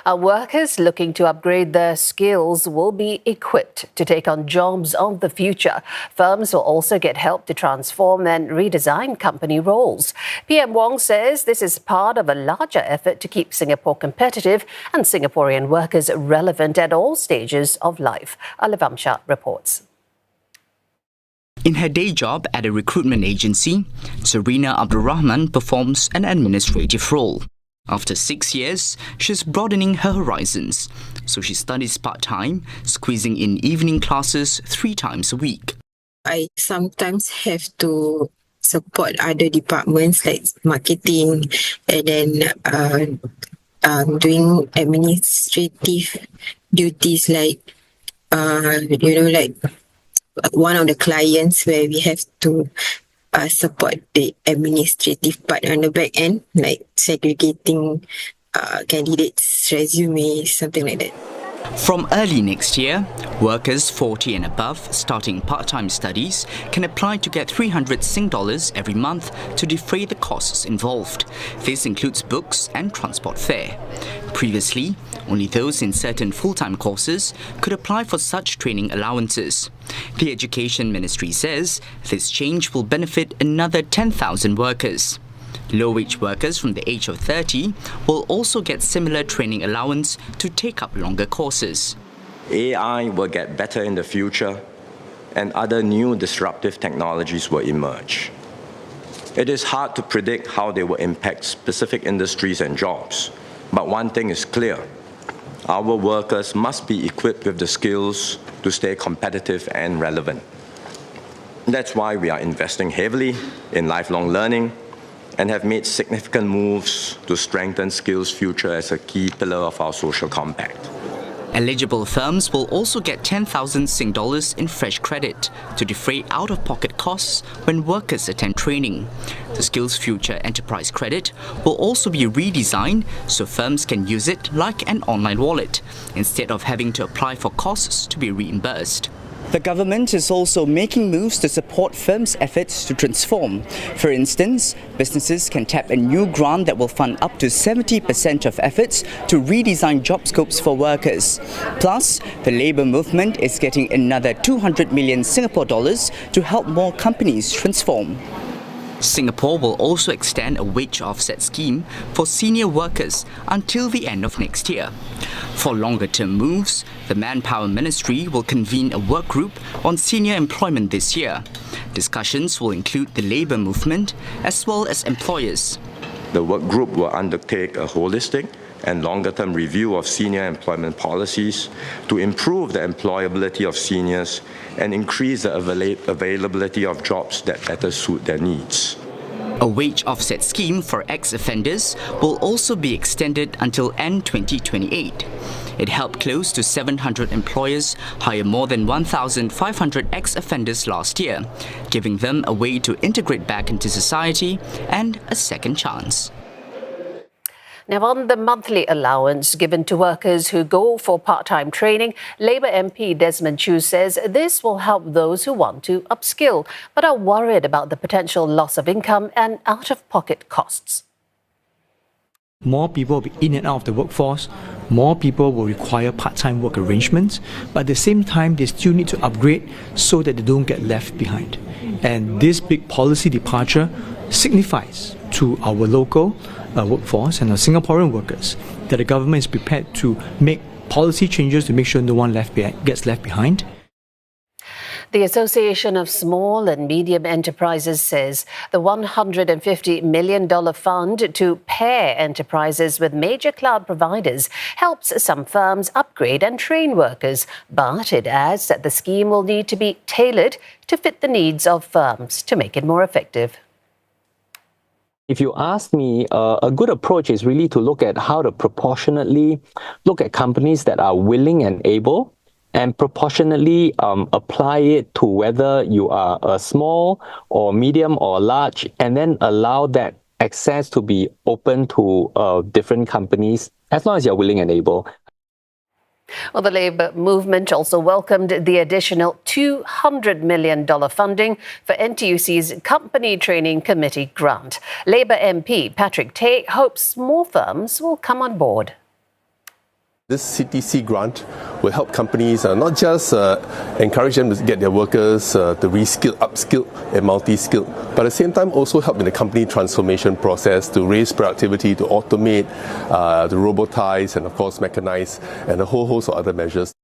Workers looking to upgrade their skills will be equipped to take on jobs of the future. Firms will also get help to transform and redesign company roles. PM Wong says this is part of a larger effort to keep Singapore competitive and Singaporean workers relevant at all stages of life. Alif Amsyar reports. In her day job at a recruitment agency, Serena Abdul Rahman performs an administrative role. After 6 years, she's broadening her horizons, so she studies part-time, squeezing in evening classes 3 times a week. I sometimes have to support other departments like marketing and then doing administrative duties like, like one of the clients where we have to support the administrative part on the back end, like segregating candidates' resumes, something like that. From early next year, workers 40 and above starting part-time studies can apply to get 300 Sing dollars every month to defray the costs involved. This includes books and transport fare. Previously, only those in certain full-time courses could apply for such training allowances. The Education Ministry says this change will benefit another 10,000 workers. Low-wage workers from the age of 30 will also get similar training allowance to take up longer courses. AI will get better in the future, and other new disruptive technologies will emerge. It is hard to predict how they will impact specific industries and jobs, but one thing is clear. Our workers must be equipped with the skills to stay competitive and relevant. That's why we are investing heavily in lifelong learning and have made significant moves to strengthen skills future as a key pillar of our social compact. Eligible firms will also get 10,000 Sing dollars in fresh credit to defray out-of-pocket costs when workers attend training. The Skills Future Enterprise Credit will also be redesigned so firms can use it like an online wallet, instead of having to apply for costs to be reimbursed. The government is also making moves to support firms' efforts to transform. For instance, businesses can tap a new grant that will fund up to 70% of efforts to redesign job scopes for workers. Plus, the labour movement is getting another 200 million Singapore dollars to help more companies transform. Singapore will also extend a wage offset scheme for senior workers until the end of next year. For longer-term moves, the Manpower Ministry will convene a work group on senior employment this year. Discussions will include the labour movement as well as employers. The work group will undertake a holistic and longer-term review of senior employment policies to improve the employability of seniors and increase the availability of jobs that better suit their needs. A wage offset scheme for ex-offenders will also be extended until end 2028. It helped close to 700 employers hire more than 1,500 ex-offenders last year, giving them a way to integrate back into society and a second chance. Now, on the monthly allowance given to workers who go for part-time training, Labour MP Desmond Chew says this will help those who want to upskill, but are worried about the potential loss of income and out-of-pocket costs. More people will be in and out of the workforce, more people will require part-time work arrangements, but at the same time, they still need to upgrade so that they don't get left behind. And this big policy departure signifies to our local workforce and our Singaporean workers that the government is prepared to make policy changes to make sure no one gets left behind. The Association of Small and Medium Enterprises says the $150 million fund to pair enterprises with major cloud providers helps some firms upgrade and train workers, but it adds that the scheme will need to be tailored to fit the needs of firms to make it more effective. If you ask me, a good approach is really to look at how to proportionately look at companies that are willing and able and proportionately apply it to whether you are a small or medium or large, and then allow that access to be open to different companies as long as you're willing and able. Well, the Labour movement also welcomed the additional $200 million funding for NTUC's Company Training Committee grant. Labour MP Patrick Tay hopes more firms will come on board. This CTC grant will help companies not just encourage them to get their workers to reskill, upskill and multi-skill, but at the same time also help in the company transformation process to raise productivity, to automate, to robotize and of course mechanize and a whole host of other measures.